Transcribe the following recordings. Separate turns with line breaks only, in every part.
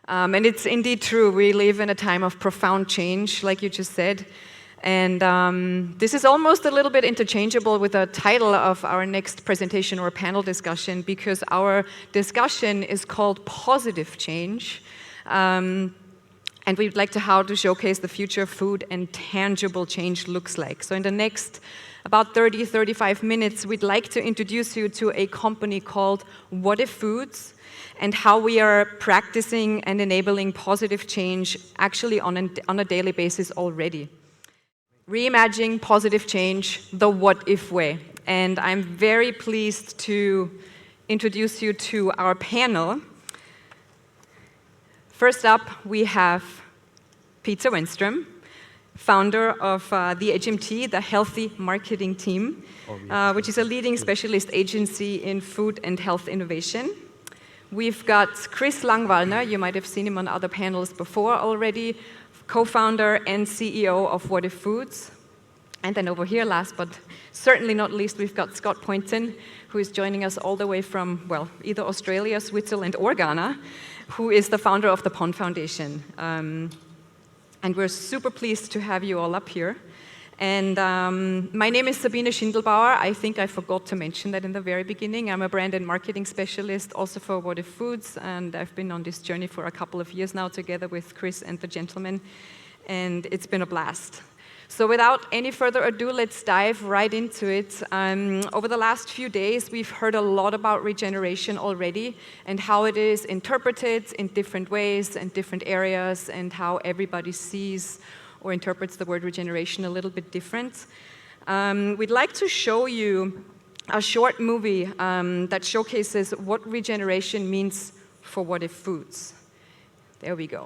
And it's indeed true. We live in a time of profound change, like you just said. And this is almost a little bit interchangeable with the title of our next presentation or panel discussion, because our discussion is called Positive Change. And we'd like to showcase the future of food and tangible change looks like. So in the next about 35 minutes, we'd like to introduce you to a company called WhatIf Foods, and how we are practicing and enabling positive change actually on a daily basis already. Reimagining positive change the WhatIf way. And I'm very pleased to introduce you to our panel. First up, we have Peter Wennström, founder of the HMT, the Healthy Marketing Team, which is a leading specialist agency in food and health innovation. We've got Chris Langwallner, you might have seen him on other panels before already, co-founder and CEO of WhatIf Foods. And then over here, last but certainly not least, we've got Scott Poynton, who is joining us all the way from, well, either Australia, Switzerland, or Ghana, who is the founder of the Pond Foundation. And we're super pleased to have you all up here. And my name is Sabine Schindlbauer. I think I forgot to mention that in the very beginning. I'm a brand and marketing specialist also for WhatIf Foods, and I've been on this journey for a couple of years now together with Chris and the gentlemen, and it's been a blast. So without any further ado, let's dive right into it. Over the last few days, we've heard a lot about regeneration already and how it is interpreted in different ways and different areas, and how everybody sees or interprets the word regeneration a little bit different. We'd like to show you a short movie that showcases what regeneration means for WhatIf Foods. There we go.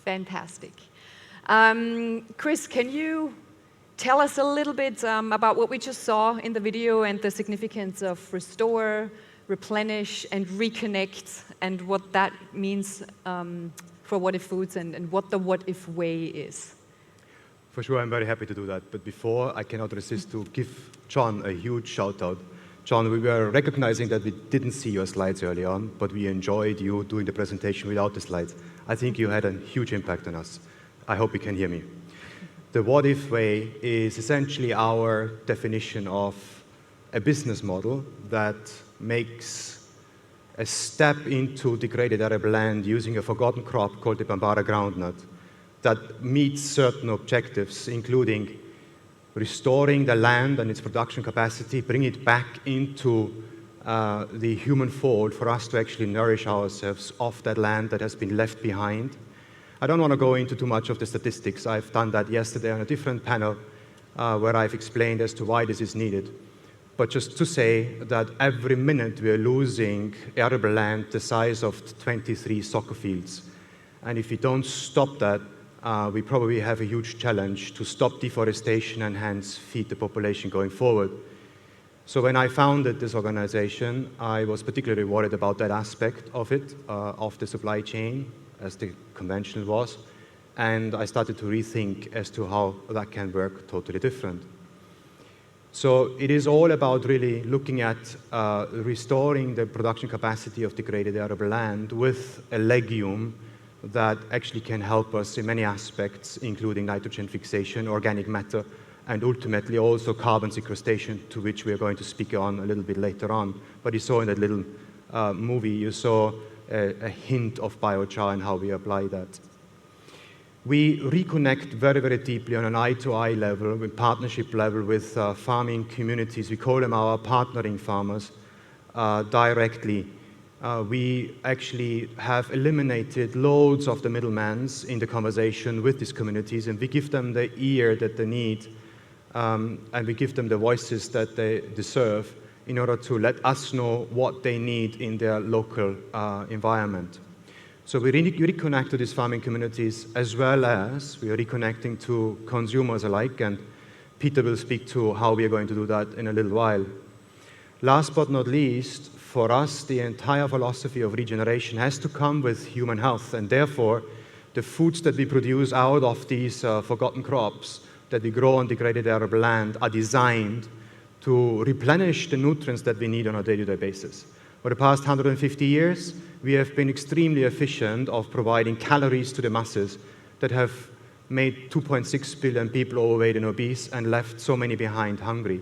Fantastic. Chris, can you tell us a little bit about what we just saw in the video and the significance of restore, replenish, and reconnect, and what that means for WhatIf Foods and what the WhatIf way is?
For sure, I'm very happy to do that. But before, I cannot resist to give John a huge shout out. John, we were recognizing that we didn't see your slides early on, but we enjoyed you doing the presentation without the slides. I think you had a huge impact on us. I hope you can hear me. The WhatIf way is essentially our definition of a business model that makes a step into degraded arable land using a forgotten crop called the Bambara groundnut that meets certain objectives, including restoring the land and its production capacity, bring it back into the human fold for us to actually nourish ourselves off that land that has been left behind. I don't want to go into too much of the statistics. I've done that yesterday on a different panel where I've explained as to why this is needed. But just to say that every minute we are losing arable land the size of 23 soccer fields. And if we don't stop that, we probably have a huge challenge to stop deforestation and hence feed the population going forward. So when I founded this organization, I was particularly worried about that aspect of it, of the supply chain, as the conventional was. And I started to rethink as to how that can work totally different. So it is all about really looking at restoring the production capacity of degraded arable land with a legume that actually can help us in many aspects, including nitrogen fixation, organic matter, and ultimately also carbon sequestration, to which we are going to speak on a little bit later on. But you saw in that little movie, you saw a hint of biochar and how we apply that. We reconnect very, very deeply on an eye-to-eye level, with partnership level with farming communities. We call them our partnering farmers directly. We actually have eliminated loads of the middlemans in the conversation with these communities, and we give them the ear that they need, and we give them the voices that they deserve in order to let us know what they need in their local environment. So we reconnect to these farming communities, as well as we are reconnecting to consumers alike, and Peter will speak to how we are going to do that in a little while. Last but not least, for us, the entire philosophy of regeneration has to come with human health, and therefore the foods that we produce out of these forgotten crops that we grow on degraded arable land are designed to replenish the nutrients that we need on a day-to-day basis. For the past 150 years, we have been extremely efficient of providing calories to the masses that have made 2.6 billion people overweight and obese and left so many behind hungry.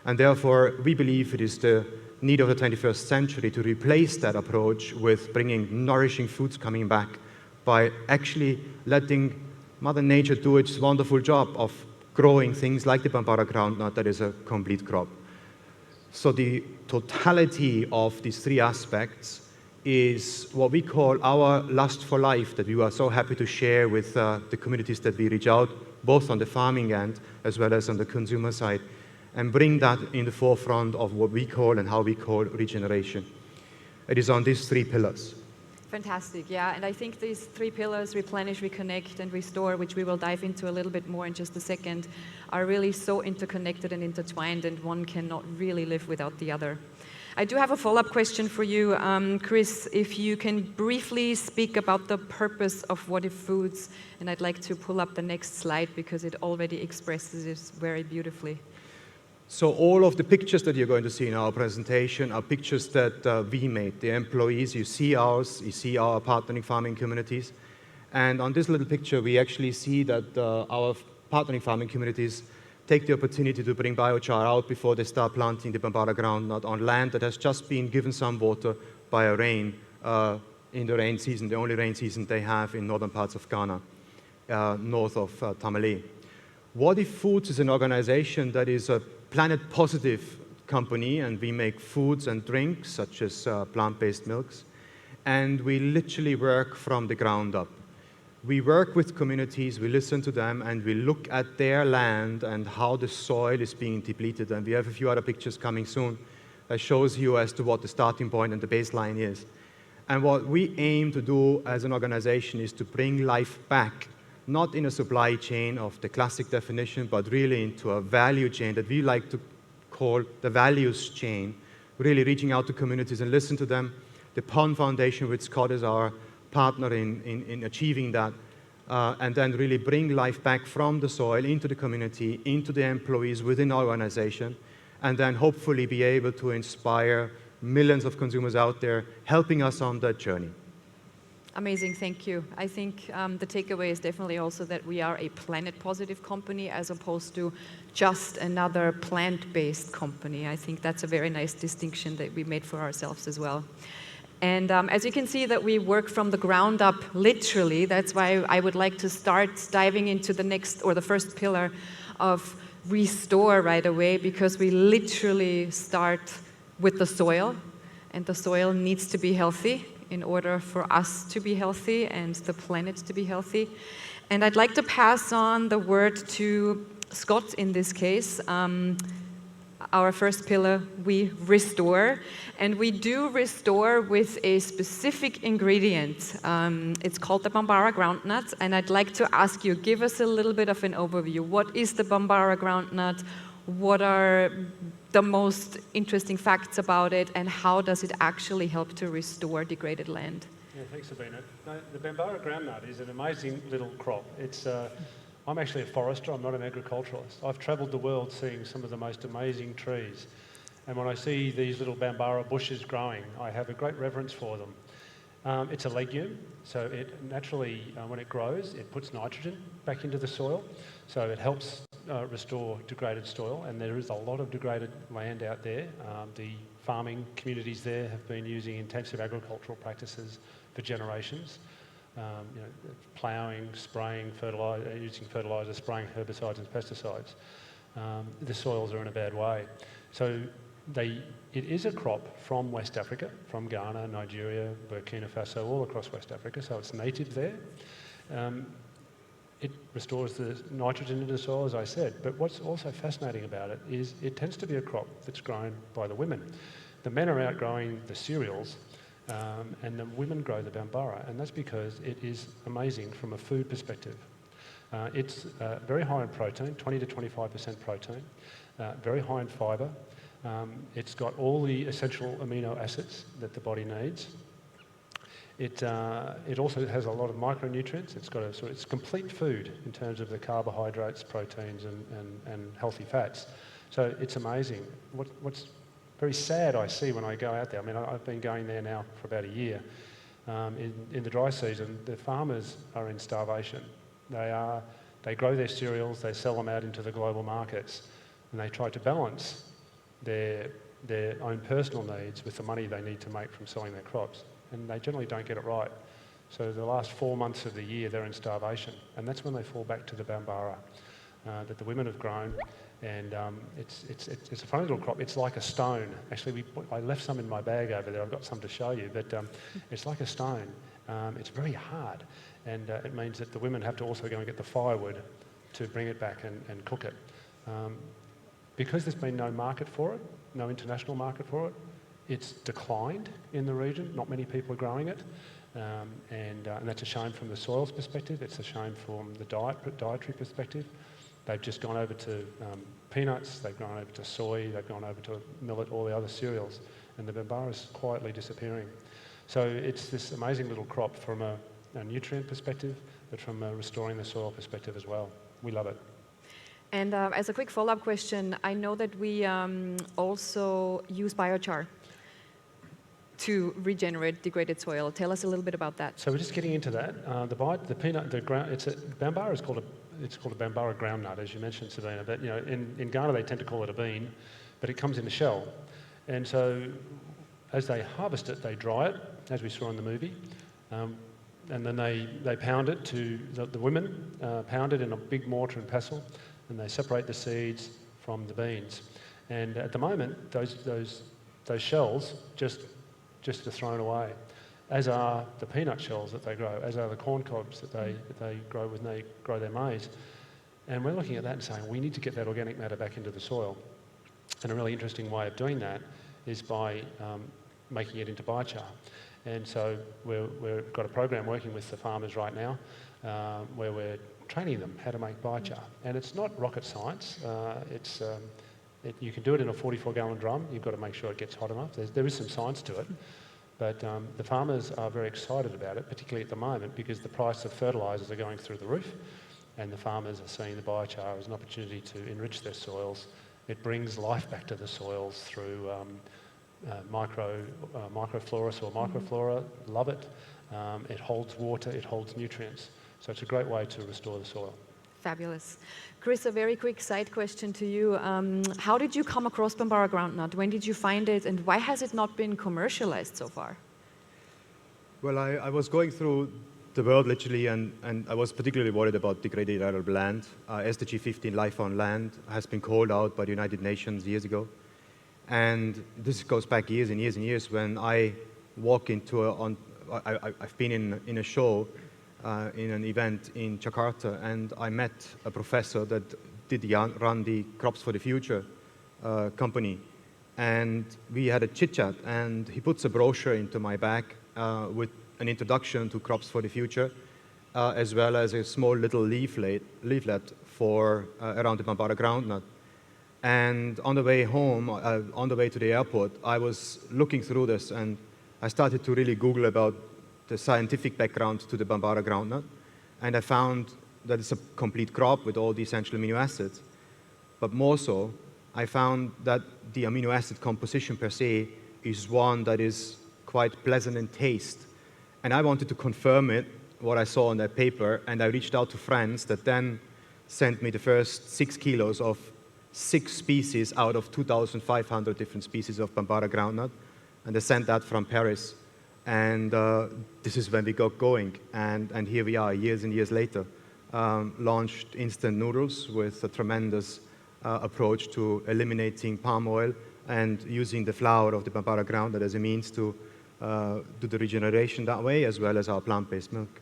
And therefore, we believe it is the need of the 21st century to replace that approach with bringing nourishing foods coming back by actually letting Mother Nature do its wonderful job of growing things like the Bambara groundnut that is a complete crop. So the totality of these three aspects is what we call our lust for life, that we are so happy to share with the communities that we reach out, both on the farming end as well as on the consumer side, and bring that in the forefront of what we call and how we call regeneration. It is on these three pillars.
Fantastic, yeah, and I think these three pillars, replenish, reconnect, and restore, which we will dive into a little bit more in just a second, are really so interconnected and intertwined, and one cannot really live without the other. I do have a follow-up question for you, Chris, if you can briefly speak about the purpose of WhatIf Foods, and I'd like to pull up the next slide because it already expresses it very beautifully.
So all of the pictures that you're going to see in our presentation are pictures that we made. The employees, you see ours, you see our partnering farming communities. And on this little picture, we actually see that our partnering farming communities take the opportunity to bring biochar out before they start planting the Bambara groundnut on land that has just been given some water by a rain in the rain season, the only rain season they have in northern parts of Ghana, north of Tamale. WhatIf Foods is an organization that is a planet-positive company, and we make foods and drinks, such as plant-based milks, and we literally work from the ground up. We work with communities, we listen to them, and we look at their land and how the soil is being depleted, and we have a few other pictures coming soon that shows you as to what the starting point and the baseline is. And what we aim to do as an organization is to bring life back, not in a supply chain of the classic definition, but really into a value chain that we like to call the values chain, really reaching out to communities and listen to them. The Pond Foundation, with Scott as our partner in achieving that, and then really bring life back from the soil into the community, into the employees within our organization, and then hopefully be able to inspire millions of consumers out there, helping us on that journey.
Amazing, thank you. I think the takeaway is definitely also that we are a planet-positive company as opposed to just another plant-based company. I think that's a very nice distinction that we made for ourselves as well. And as you can see that we work from the ground up, literally. That's why I would like to start diving into the next, or the first pillar of restore right away, because we literally start with the soil, and the soil needs to be healthy in order for us to be healthy and the planet to be healthy. And I'd like to pass on the word to Scott in this case. Our first pillar, we restore. And we do restore with a specific ingredient. It's called the Bambara groundnut. And I'd like to ask you, give us a little bit of an overview. What is the Bambara groundnut? What are the most interesting facts about it, and how does it actually help to restore degraded land?
Yeah, thanks, Sabine. The Bambara groundnut is an amazing little crop. I'm actually a forester, I'm not an agriculturalist. I've travelled the world seeing some of the most amazing trees. And when I see these little Bambara bushes growing, I have a great reverence for them. It's a legume, so it naturally, when it grows, it puts nitrogen back into the soil. So it helps restore degraded soil, and there is a lot of degraded land out there. The farming communities there have been using intensive agricultural practices for generations. Ploughing, spraying, using fertiliser, spraying herbicides and pesticides. The soils are in a bad way. So it is a crop from West Africa, from Ghana, Nigeria, Burkina Faso, all across West Africa, so it's native there. It restores the nitrogen into the soil, as I said, but what's also fascinating about it is it tends to be a crop that's grown by the women. The men are outgrowing the cereals, and the women grow the bambara, and that's because it is amazing from a food perspective. It's very high in protein, 20 to 25% protein, very high in fibre. It's got all the essential amino acids that the body needs. It also has a lot of micronutrients. It's complete food in terms of the carbohydrates, proteins, and healthy fats. So it's amazing. What's very sad I see when I go out there. I mean, I've been going there now for about a year. In the dry season, the farmers are in starvation. They grow their cereals, they sell them out into the global markets, and they try to balance their own personal needs with the money they need to make from selling their crops. And they generally don't get it right. So the last 4 months of the year, they're in starvation. And that's when they fall back to the bambara that the women have grown. And it's a funny little crop. It's like a stone. Actually, I left some in my bag over there. I've got some to show you. But it's like a stone. It's very hard. And it means that the women have to also go and get the firewood to bring it back and cook it. Because there's been no market for it, no international market for it, it's declined in the region. Not many people are growing it. And that's a shame from the soil's perspective. It's a shame from the dietary perspective. They've just gone over to peanuts, they've gone over to soy, they've gone over to millet, all the other cereals, and the bambara is quietly disappearing. So it's this amazing little crop from a nutrient perspective, but from a restoring the soil perspective as well. We love it.
And as a quick follow-up question, I know that we also use biochar to regenerate degraded soil. Tell us a little bit about that.
So we're just getting into that. Bambara is called a bambara groundnut, as you mentioned, Sabine. But in Ghana they tend to call it a bean, but it comes in a shell. And so as they harvest it, they dry it, as we saw in the movie, and then they pound it the women pound it in a big mortar and pestle, and they separate the seeds from the beans. And at the moment, those shells just are thrown away, as are the peanut shells that they grow, as are the corn cobs that they grow when they grow their maize. And we're looking at that and saying, we need to get that organic matter back into the soil. And a really interesting way of doing that is by making it into biochar. And so we've got a program working with the farmers right now where we're training them how to make biochar. And it's not rocket science. You can do it in a 44-gallon drum. You've got to make sure it gets hot enough. There is some science to it. But the farmers are very excited about it, particularly at the moment, because the price of fertilisers are going through the roof, and the farmers are seeing the biochar as an opportunity to enrich their soils. It brings life back to the soils through microflora, soil microflora. Love it. It holds water, it holds nutrients. So it's a great way to restore the soil.
Fabulous. Chris, a very quick side question to you. How did you come across bambara groundnut? When did you find it, and why has it not been commercialized so far?
Well, I was going through the world literally, and I was particularly worried about degraded arable land. SDG 15, Life on Land, has been called out by the United Nations years ago. And this goes back years and years and years when I walk into I've been in a show, in an event in Jakarta, and I met a professor that did run the Crops for the Future company. And we had a chit-chat, and he puts a brochure into my bag with an introduction to Crops for the Future, as well as a small little leaflet for around the bambara groundnut. And on the way home, on the way to the airport, I was looking through this, and I started to really Google about the scientific background to the bambara groundnut, and I found that it's a complete crop with all the essential amino acids. But more so, I found that the amino acid composition per se is one that is quite pleasant in taste. And I wanted to confirm what I saw in that paper, and I reached out to friends that then sent me the first 6 kilos of 6 species out of 2,500 different species of Bambara groundnut. And they sent that from Paris. And this is when we got going. And here we are, years and years later, launched instant noodles with a tremendous approach to eliminating palm oil and using the flour of the Bambara groundnut as a means to do the regeneration that way, as well as our plant-based milk.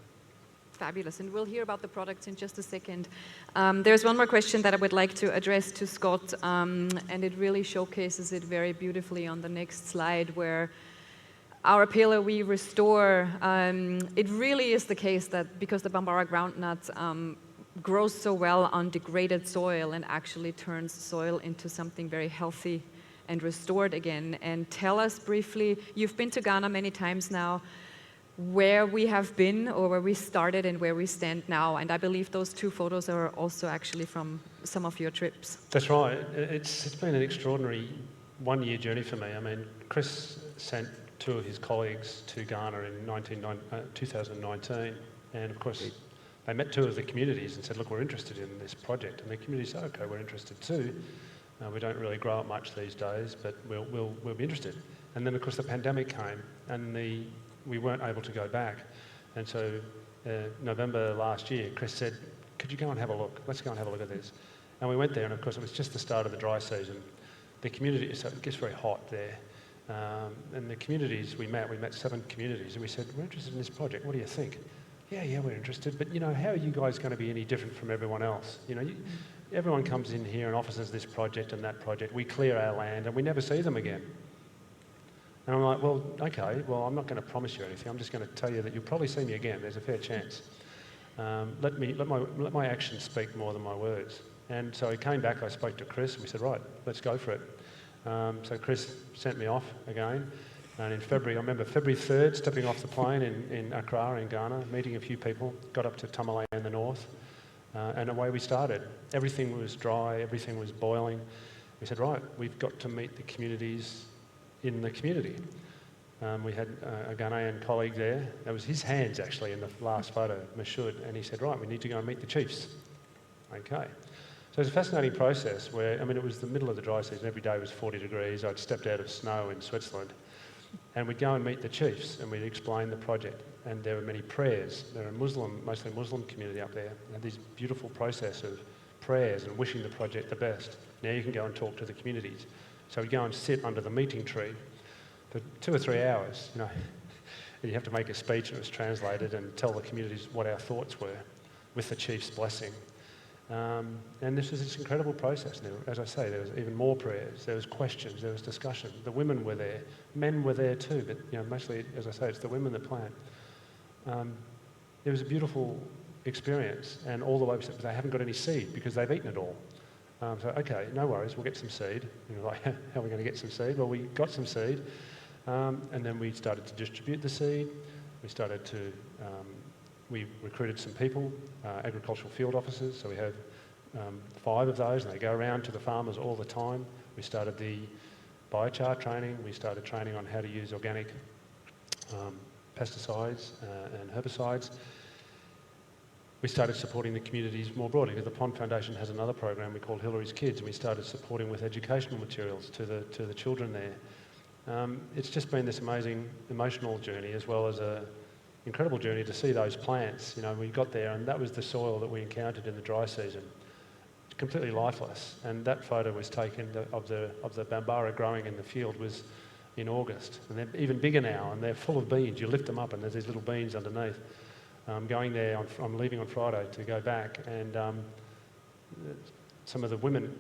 Fabulous, and we'll hear about the products in just a second. There's one more question that I would like to address to Scott, and it really showcases it very beautifully on the next slide, where our pillar we restore, it really is the case that because the Bambara groundnut grows so well on degraded soil and actually turns soil into something very healthy and restored again. And tell us briefly, you've been to Ghana many times now, where we have been or where we started and where we stand now. And I believe those 2 photos are also actually from some of your trips.
That's right. It's been an extraordinary one-year journey for me. I mean, Chris sent 2 of his colleagues to Ghana in 2019, and of course they met 2 of the communities and said, look, we're interested in this project. And the community said, okay, we're interested too. We don't really grow it much these days, but we'll be interested. And then of course the pandemic came, and we weren't able to go back. And so November last year, Chris said, could you go and have a look? Let's go and have a look at this. And we went there, and of course it was just the start of the dry season. The community, so it gets very hot there. And the communities we met 7 communities, and we said, we're interested in this project, what do you think? Yeah, we're interested, but how are you guys going to be any different from everyone else? Everyone comes in here and offers us this project and that project. We clear our land and we never see them again. And I'm like, well, okay, well, I'm not going to promise you anything. I'm just going to tell you that you'll probably see me again. There's a fair chance. Let my actions speak more than my words. And so I came back, I spoke to Chris, and we said, right, let's go for it. So Chris sent me off again. And in February, I remember February 3rd, stepping off the plane in Accra in Ghana, meeting a few people, got up to Tamale in the north, and away we started. Everything was dry, everything was boiling. We said, right, we've got to meet the communities in the community. We had a Ghanaian colleague there. That was his hands, actually, in the last photo, Mashoud, and he said, right, we need to go and meet the chiefs. Okay. So it was a fascinating process where, I mean, it was the middle of the dry season. Every day was 40 degrees. I'd stepped out of snow in Switzerland. And we'd go and meet the chiefs, and we'd explain the project. And there were many prayers. There were mostly Muslim community up there. They had this beautiful process of prayers and wishing the project the best. Now you can go and talk to the communities. So we'd go and sit under the meeting tree for 2 or 3 hours, and you have to make a speech, and it was translated, and tell the communities what our thoughts were with the chief's blessing. And this was this incredible process. Now, as I say, there was even more prayers, there was questions, there was discussion. The women were there, men were there too, but mostly, as I say, it's the women that plant. It was a beautiful experience, and all the way they haven't got any seed because they've eaten it all. So, okay, no worries, we'll get some seed. Like, how are we going to get some seed? Well, we got some seed, and then we started to distribute the seed. We recruited some people, agricultural field officers, so we have 5 of those, and they go around to the farmers all the time. We started the biochar training, we started training on how to use organic pesticides and herbicides. We started supporting the communities more broadly. The Pond Foundation has another program we call Hillary's Kids, and we started supporting with educational materials to the children there. It's just been this amazing emotional journey, as well as a incredible journey to see those plants. We got there, and that was the soil that we encountered in the dry season. It's completely lifeless. And that photo was taken of the Bambara growing in the field was in August. And they're even bigger now, and they're full of beans. You lift them up, and there's these little beans underneath. Going there, I'm leaving on Friday to go back, and some of the women,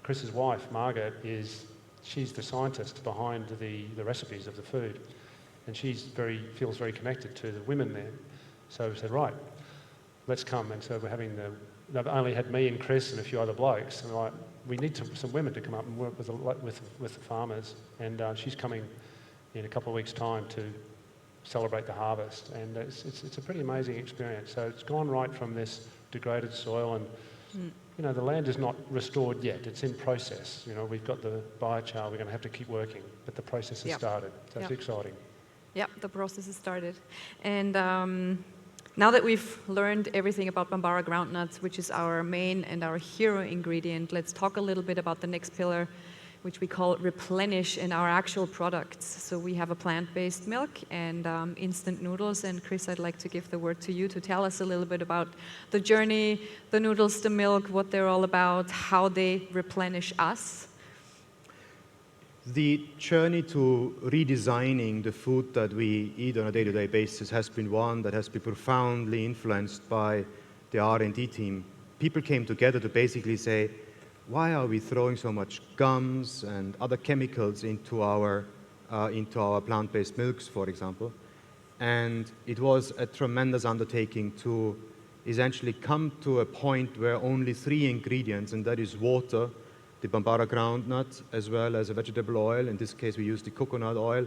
Chris's wife, Margaret, she's the scientist behind the recipes of the food. And she feels very connected to the women there. So we said, right, let's come. And so they've only had me and Chris and a few other blokes. And like, we need some women to come up and work with the farmers. And she's coming in a couple of weeks' time to celebrate the harvest. And it's a pretty amazing experience. So it's gone right from this degraded soil, and the land is not restored yet. It's in process. We've got the biochar. We're going to have to keep working, but the process has started. So it's exciting.
Yeah, the process has started. And Now that we've learned everything about Bambara groundnuts, which is our main and our hero ingredient, let's talk a little bit about the next pillar, which we call replenish in our actual products. So we have a plant-based milk and instant noodles. And Chris, I'd like to give the word to you to tell us a little bit about the journey, the noodles, the milk, what they're all about, how they replenish us.
The journey to redesigning the food that we eat on a day-to-day basis has been one that has been profoundly influenced by the R&D team. People came together to basically say, why are we throwing so much gums and other chemicals into our plant-based milks, for example? And it was a tremendous undertaking to essentially come to a point where only 3 ingredients, and that is water, the Bambara groundnut, as well as a vegetable oil, in this case we use the coconut oil,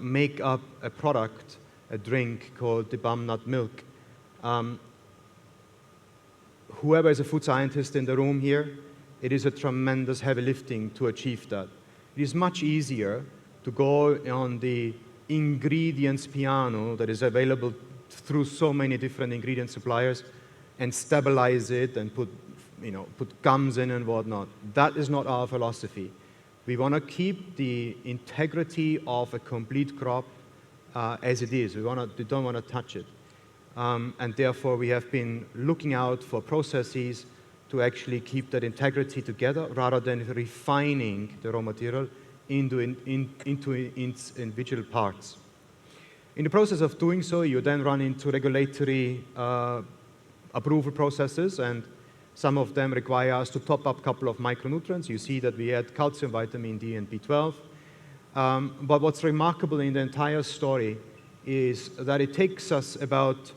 make up a product, a drink called the Bam nut milk. Whoever is a food scientist in the room here, it is a tremendous heavy lifting to achieve that. It is much easier to go on the ingredients piano that is available through so many different ingredient suppliers and stabilize it and put gums in and whatnot. That is not our philosophy. We want to keep the integrity of a complete crop as it is. We don't want to touch it. And therefore, we have been looking out for processes to actually keep that integrity together rather than refining the raw material into its individual parts. In the process of doing so, you then run into regulatory approval processes, and some of them require us to top up a couple of micronutrients. You see that we add calcium, vitamin D, and B12. But what's remarkable in the entire story is that it takes us about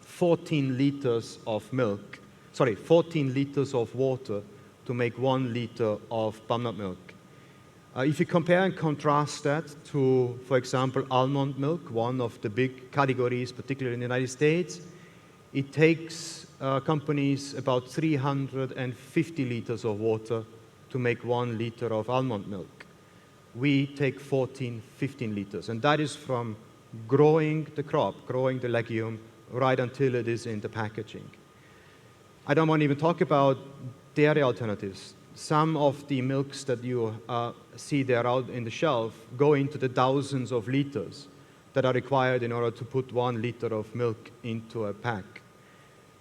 14 liters of water to make 1 liter of Bam nut milk. If you compare and contrast that to, for example, almond milk, one of the big categories, particularly in the United States, it takes companies about 350 liters of water to make 1 liter of almond milk. We take 14, 15 liters, and that is from growing the crop, growing the legume, right until it is in the packaging. I don't want to even talk about dairy alternatives. Some of the milks that you see there out in the shelf go into the thousands of liters that are required in order to put 1 liter of milk into a pack.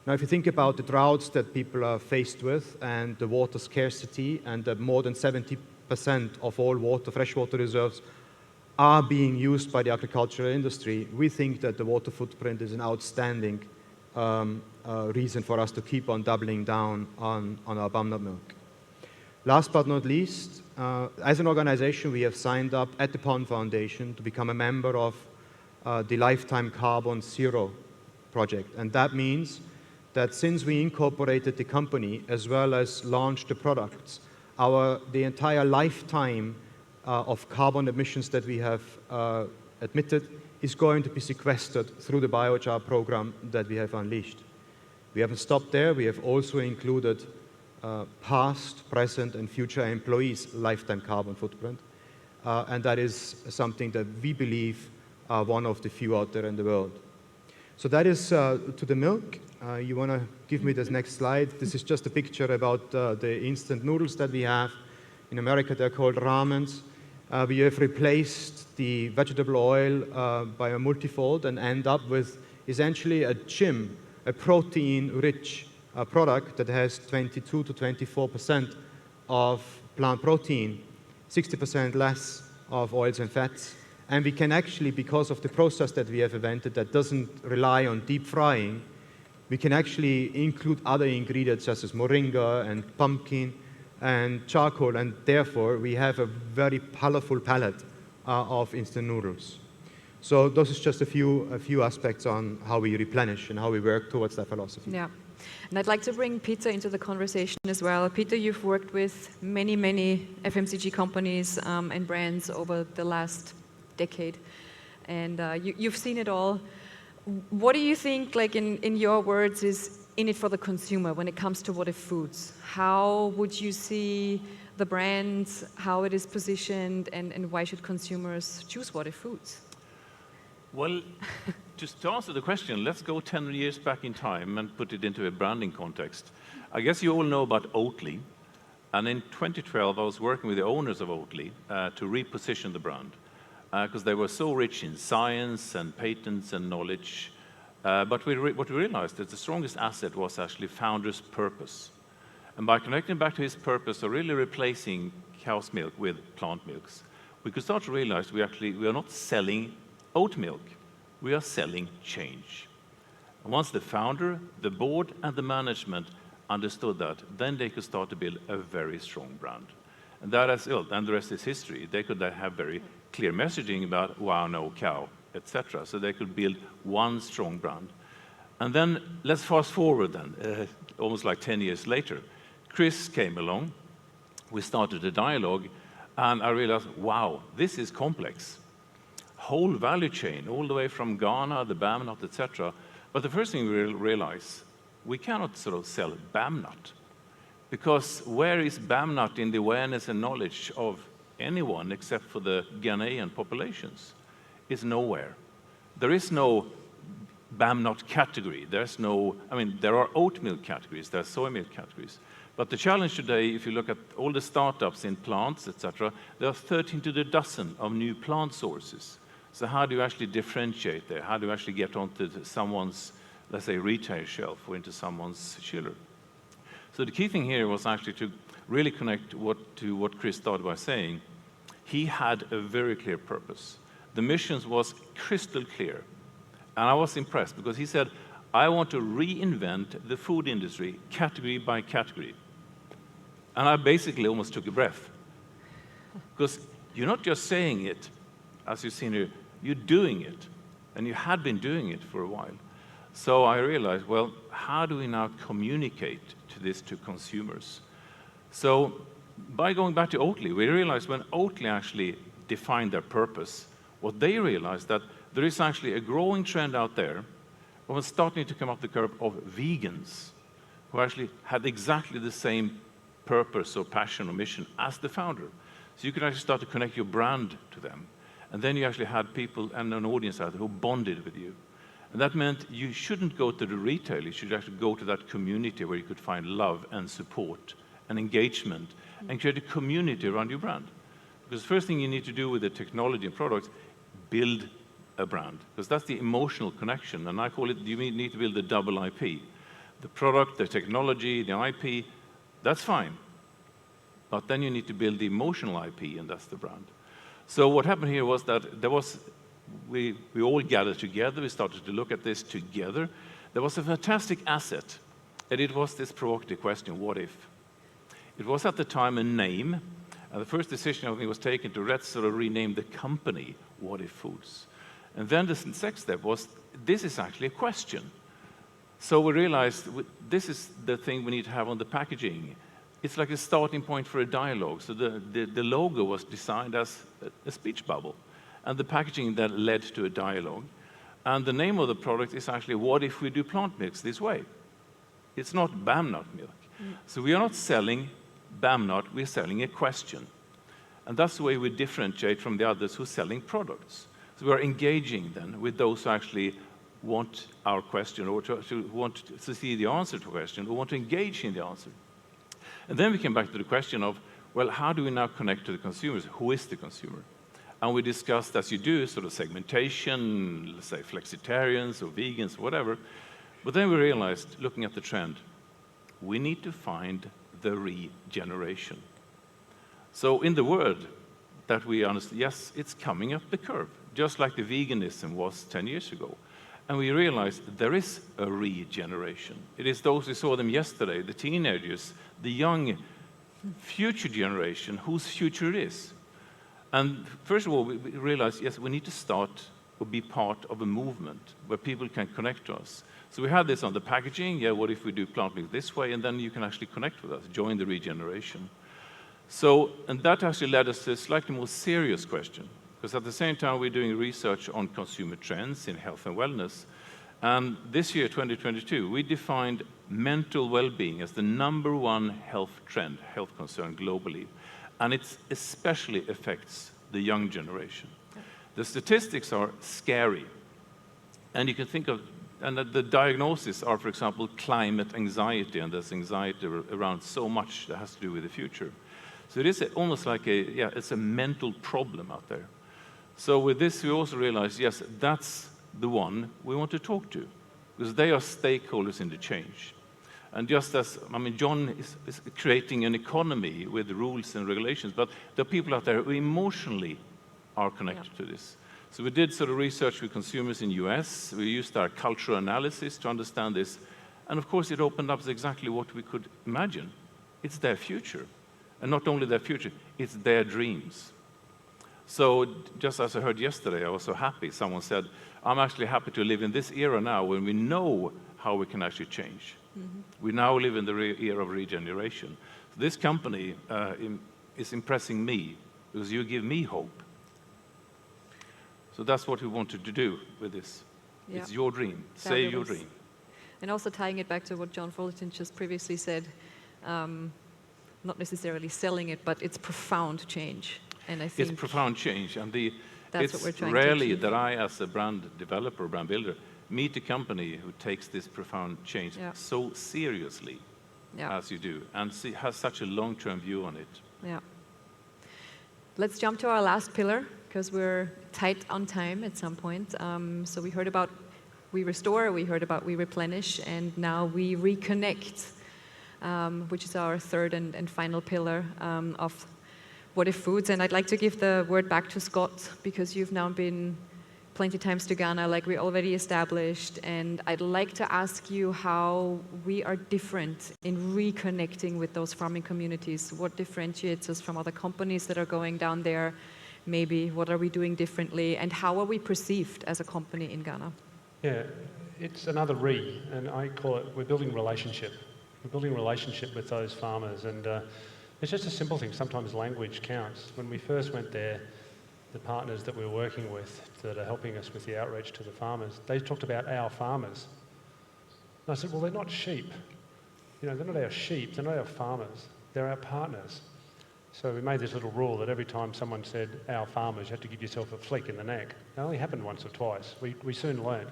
Now, if you think about the droughts that people are faced with and the water scarcity, and that more than 70% of all water, freshwater reserves are being used by the agricultural industry, we think that the water footprint is an outstanding reason for us to keep on doubling down on our Bam nut milk. Last but not least, as an organization, we have signed up at the Pond Foundation to become a member of the Lifetime Carbon Zero project. And that means that since we incorporated the company as well as launched the products, the entire lifetime of carbon emissions that we have emitted is going to be sequestered through the biochar program that we have unleashed. We haven't stopped there. We have also included past, present, and future employees' lifetime carbon footprint. And that is something that we believe are one of the few out there in the world. So that is to the milk. You want to give me this next slide? This is just a picture about the instant noodles that we have. In America, they're called ramens. We have replaced the vegetable oil by a multifold and end up with essentially a GIM, a protein-rich product that has 22 to 24% of plant protein, 60% less of oils and fats. And we can actually, because of the process that we have invented that doesn't rely on deep frying, we can actually include other ingredients such as moringa and pumpkin and charcoal, and therefore we have a very colorful palette of instant noodles. So those is just a few aspects on how we replenish and how we work towards that philosophy.
Yeah. And I'd like to bring Peter into the conversation as well. Peter, you've worked with many, many FMCG companies and brands over the last decade, and you've seen it all. What do you think, like in your words, is in it for the consumer when it comes to WhatIf Foods? How would you see the brands, how it is positioned, and why should consumers choose WhatIf Foods?
Well, just to answer the question, let's go 10 years back in time and put it into a branding context. I guess you all know about Oatly. And in 2012, I was working with the owners of Oatly to reposition the brand because they were so rich in science and patents and knowledge. But what we realized that the strongest asset was actually founder's purpose. And by connecting back to his purpose of really replacing cow's milk with plant milks, we could start to realize we are not selling oat milk, we are selling change. And once the founder, the board, and the management understood that, then they could start to build a very strong brand. And that is, and the rest is history. They could have very clear messaging about wow, no cow, etc. So they could build one strong brand. And then let's fast forward then, almost like 10 years later. Chris came along, we started a dialogue, and I realized, wow, this is complex. Whole value chain, all the way from Ghana, the BAM nut, etc. But the first thing we realize, we cannot sort of sell BAM nut, because where is BAM nut in the awareness and knowledge of anyone except for the Ghanaian populations? It's nowhere. There is no BAM nut category. There's no, I mean, there are oat milk categories, there are soy milk categories. But the challenge today, if you look at all the startups in plants, etc., there are 13 to the dozen of new plant sources. So how do you actually differentiate there? How do you actually get onto someone's, let's say, retail shelf or into someone's chiller? So the key thing here was actually to really connect to what Chris started by saying. He had a very clear purpose. The mission was crystal clear. And I was impressed because he said, I want to reinvent the food industry category by category. And I basically almost took a breath. Because you're not just saying it, as you've seen here, you're doing it. And you had been doing it for a while. So I realized, well, how do we now communicate this to consumers? So by going back to Oatly, we realized when Oatly actually defined their purpose, what they realized that there is actually a growing trend out there of starting to come up the curve of vegans who actually had exactly the same purpose or passion or mission as the founder. So you could actually start to connect your brand to them. And then you actually had people and an audience out there who bonded with you. And that meant you shouldn't go to the retail, you should actually go to that community where you could find love and support and engagement and create a community around your brand. Because the first thing you need to do with the technology and products, build a brand. Because that's the emotional connection. And I call it, you need to build the double IP. The product, the technology, the IP, that's fine. But then you need to build the emotional IP, and that's the brand. So what happened here was that there was, we all gathered together, we started to look at this together. There was a fantastic asset, and it was this provocative question, what if? It was at the time a name, and the first decision I think was taken to let's sort of rename the company WhatIf Foods. And then the next step was, this is actually a question. So we realized this is the thing we need to have on the packaging. It's like a starting point for a dialogue. So the logo was designed as a speech bubble. And the packaging then led to a dialogue. And the name of the product is actually, what if we do plant milks this way? It's not BAM nut milk. So we are not selling BAM nut, we're selling a question. And that's the way we differentiate from the others who are selling products. So we are engaging then with those who actually want our question or to want to see the answer to a question or want to engage in the answer. And then we came back to the question of, well, how do we now connect to the consumers? Who is the consumer? And we discussed, as you do, sort of segmentation, let's say flexitarians or vegans, whatever. But then we realized, looking at the trend, we need to find the regeneration. So in the word that we understand, yes, it's coming up the curve, just like the veganism was 10 years ago. And we realized there is a regeneration. It is those who saw them yesterday, the teenagers, the young future generation, whose future it is. And first of all, we realized, yes, we need to start or be part of a movement where people can connect to us. So we had this on the packaging, yeah, what if we do plant milk this way, and then you can actually connect with us, join the regeneration. So, and that actually led us to a slightly more serious question, because at the same time we're doing research on consumer trends in health and wellness. And this year, 2022, we defined mental well-being as the #1 health trend, health concern globally. And it especially affects the young generation. The statistics are scary. And you can think of, and the diagnoses are, for example, climate anxiety, and there's anxiety around so much that has to do with the future. So it is almost like it's a mental problem out there. So with this, we also realize, yes, that's the one we want to talk to, because they are stakeholders in the change. And just as, John is creating an economy with rules and regulations, but there are people out there who emotionally are connected to this. So we did sort of research with consumers in US. We used our cultural analysis to understand this. And of course, it opened up exactly what we could imagine. It's their future. And not only their future, it's their dreams. So just as I heard yesterday, I was so happy. Someone said, I'm actually happy to live in this era now when we know how we can actually change. Mm-hmm. We now live in the era of regeneration. So this company is impressing me because you give me hope. So that's what we wanted to do with this. Yeah. It's your dream. Save your dream.
And also tying it back to what John Fullerton just previously said, not necessarily selling it, but it's profound change. And I think
it's profound change, and
that's what we're trying
rarely
to achieve.
That I, as a brand developer, brand builder, meet a company who takes this profound change so seriously as you do, and has such a long-term view on it.
Yeah. Let's jump to our last pillar, because we're tight on time at some point. So we heard about we restore, we heard about we replenish, and now we reconnect, which is our third and final pillar of WhatIf Foods. And I'd like to give the word back to Scott, because you've now been plenty times to Ghana, like we already established, and I'd like to ask you how we are different in reconnecting with those farming communities. What differentiates us from other companies that are going down there? Maybe what are we doing differently, and how are we perceived as a company in Ghana?
Yeah, it's another and I call it, we're building relationship. We're building relationship with those farmers, and it's just a simple thing. Sometimes language counts. When we first went there, the partners that we're working with that are helping us with the outreach to the farmers, they talked about our farmers. And I said, well, they're not sheep. They're not our sheep, they're not our farmers, they're our partners. So we made this little rule that every time someone said our farmers, you had to give yourself a flick in the neck. It only happened once or twice. We soon learned.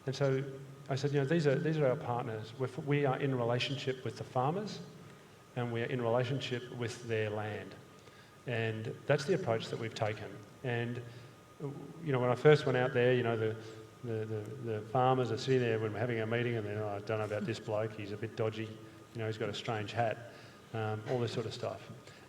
And so I said, these are our partners. We are in relationship with the farmers, and we are in relationship with their land. And that's the approach that we've taken. And when I first went out there, the farmers are sitting there when we're having a meeting, and I don't know about this bloke, he's a bit dodgy, he's got a strange hat, all this sort of stuff.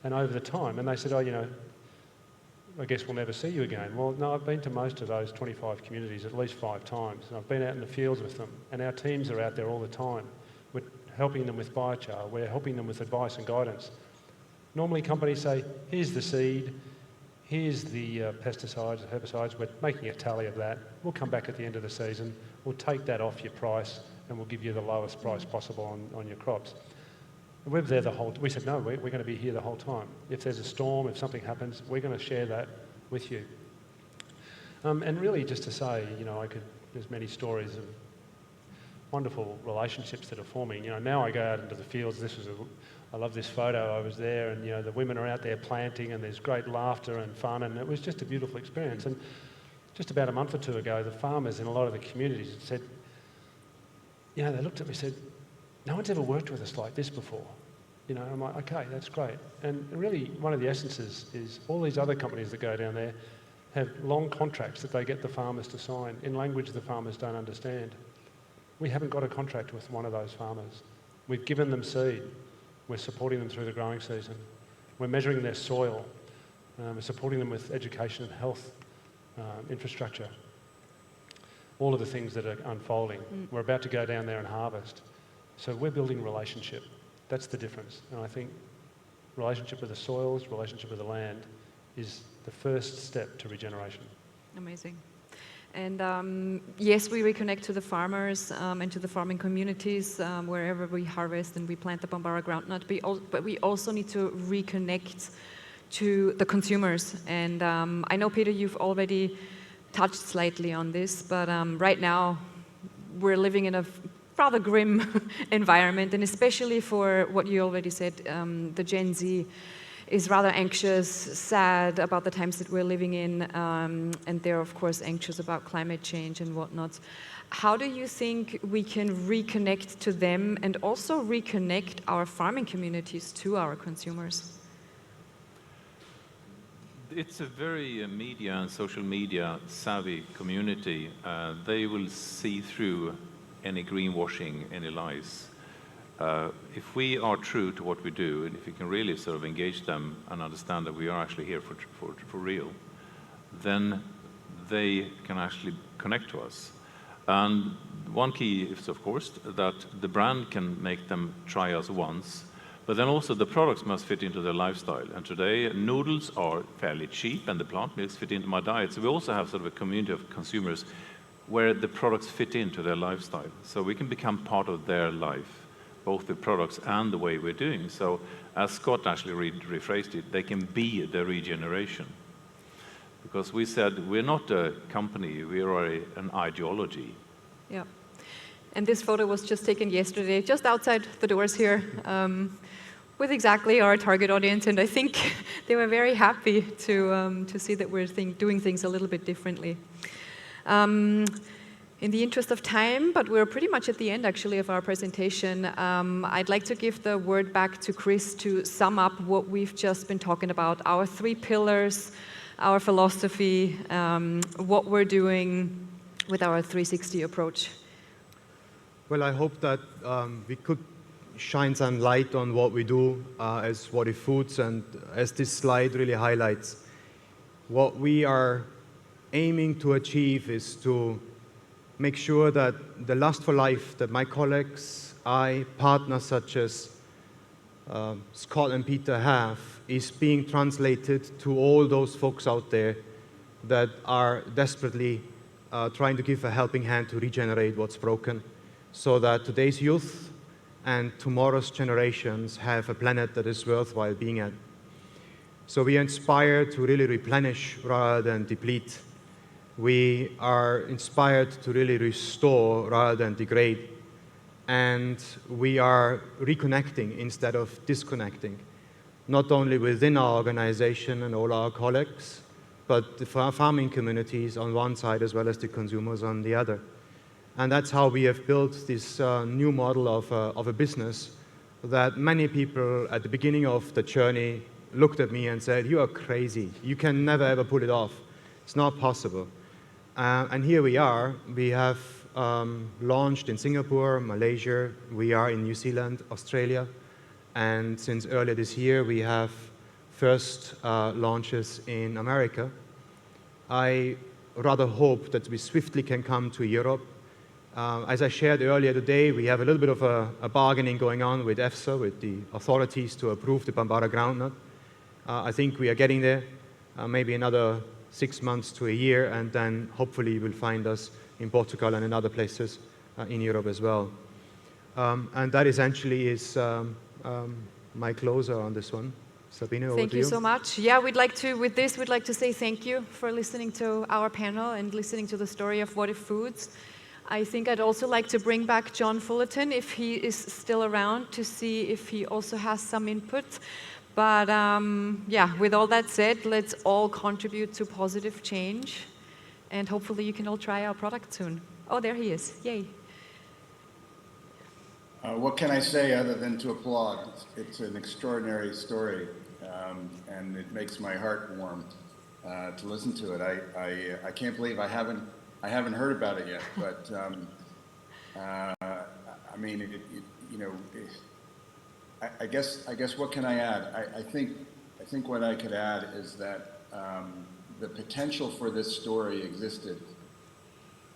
And over the time, and they said, I guess we'll never see you again. Well, no, I've been to most of those 25 communities at least 5 times, and I've been out in the fields with them, and our teams are out there all the time. We're helping them with biochar, we're helping them with advice and guidance. Normally companies say, here's the seed, here's the pesticides, herbicides, we're making a tally of that. We'll come back at the end of the season, we'll take that off your price, and we'll give you the lowest price possible on your crops. We're there we said, no, we're going to be here the whole time. If there's a storm, if something happens, we're going to share that with you. And really just to say, there's many stories of wonderful relationships that are forming. Now I go out into the fields, I love this photo, I was there, and the women are out there planting, and there's great laughter and fun, and it was just a beautiful experience. And just about a month or two ago, the farmers in a lot of the communities said, they looked at me and said, no one's ever worked with us like this before. I'm like, okay, that's great. And really, one of the essences is all these other companies that go down there have long contracts that they get the farmers to sign in language the farmers don't understand. We haven't got a contract with one of those farmers. We've given them seed. We're supporting them through the growing season. We're measuring their soil. We're supporting them with education and health infrastructure. All of the things that are unfolding. We're about to go down there and harvest. So we're building relationship. That's the difference. And I think relationship with the soils, relationship with the land is the first step to regeneration.
Amazing. And yes, we reconnect to the farmers and to the farming communities wherever we harvest and we plant the Bambara groundnut, but we also need to reconnect to the consumers. And I know, Peter, you've already touched slightly on this, but right now we're living in a rather grim environment, and especially for what you already said, the Gen Z. is rather anxious, sad about the times that we're living in, and they're of course anxious about climate change and whatnot. How do you think we can reconnect to them and also reconnect our farming communities to our consumers?
It's a very media and social media savvy community. They will see through any greenwashing, any lies. If we are true to what we do, and if we can really sort of engage them and understand that we are actually here for real, then they can actually connect to us. And one key is, of course, that the brand can make them try us once, but then also the products must fit into their lifestyle. And today, noodles are fairly cheap, and the plant milks fit into my diet. So we also have sort of a community of consumers where the products fit into their lifestyle. So we can become part of their life, both the products and the way we're doing. So as Scott actually rephrased it, they can be the regeneration. Because we said we're not a company, we are an ideology.
Yeah. And this photo was just taken yesterday, just outside the doors here, with exactly our target audience. And I think they were very happy to see that we're doing things a little bit differently. In the interest of time, but we're pretty much at the end actually of our presentation, I'd like to give the word back to Chris to sum up what we've just been talking about, our 3 pillars, our philosophy, what we're doing with our 360 approach.
Well, I hope that we could shine some light on what we do as WhatIf Foods, and as this slide really highlights, what we are aiming to achieve is to make sure that the lust for life that my colleagues, partners such as Scott and Peter have, is being translated to all those folks out there that are desperately trying to give a helping hand to regenerate what's broken, so that today's youth and tomorrow's generations have a planet that is worthwhile being at. So we are inspired to really replenish rather than deplete. We are inspired to really restore rather than degrade. And we are reconnecting instead of disconnecting, not only within our organization and all our colleagues, but the farming communities on one side as well as the consumers on the other. And that's how we have built this new model of a business that many people at the beginning of the journey looked at me and said, "You are crazy. You can never ever pull it off. It's not possible." And here we are. We have launched in Singapore, Malaysia. We are in New Zealand, Australia. And since earlier this year, we have first launches in America. I rather hope that we swiftly can come to Europe. As I shared earlier today, we have a little bit of a bargaining going on with EFSA, with the authorities, to approve the Bambara groundnut. I think we are getting there, maybe another 6 months to a year, and then hopefully you will find us in Portugal and in other places in Europe as well. And that essentially is my closer on this one. Sabine, over to you.
Thank you so much. Yeah, we'd like to say thank you for listening to our panel and listening to the story of WhatIf Foods. I think I'd also like to bring back John Fullerton, if he is still around, to see if he also has some input. But yeah, with all that said, let's all contribute to positive change, and hopefully you can all try our product soon. Oh, there he is. Yay.
What can I say other than to applaud? It's an extraordinary story, and it makes my heart warm to listen to it. I can't believe I haven't heard about it yet, but I mean, I guess what can I add? I think what I could add is that the potential for this story existed.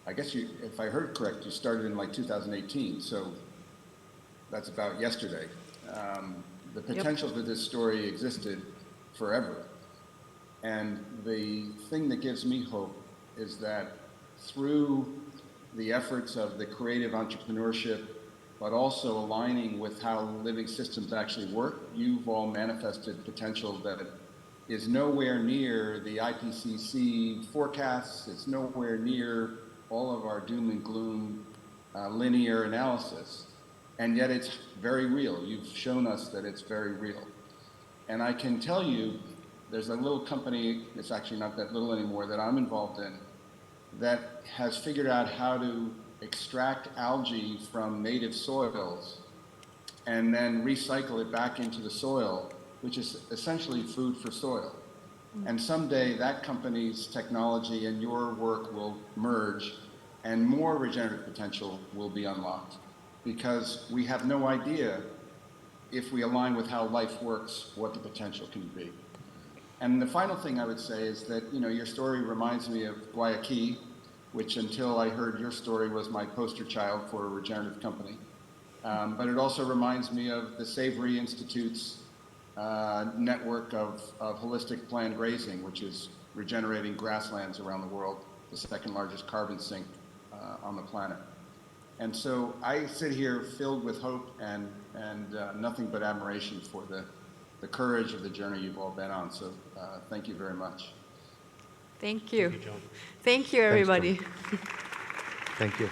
I guess if I heard correct, you started in like 2018, so that's about yesterday. The potential for this story existed forever. And the thing that gives me hope is that through the efforts of the creative entrepreneurship, but also aligning with how living systems actually work, you've all manifested potential that is nowhere near the IPCC forecasts. It's nowhere near all of our doom and gloom linear analysis. And yet it's very real. You've shown us that it's very real. And I can tell you, there's a little company, it's actually not that little anymore, that I'm involved in, that has figured out how to extract algae from native soils and then recycle it back into the soil, which is essentially food for soil. And someday that company's technology and your work will merge and more regenerative potential will be unlocked, because we have no idea, if we align with how life works, what the potential can be. And the final thing I would say is that, you know, your story reminds me of Guayaquil, which until I heard your story was my poster child for a regenerative company. But it also reminds me of the Savory Institute's network of holistic planned grazing, which is regenerating grasslands around the world, the second largest carbon sink on the planet. And so I sit here filled with hope and nothing but admiration for the courage of the journey you've all been on. So thank you very much.
Thank you.
Thank you, John.
Thank you, everybody.
Thank you.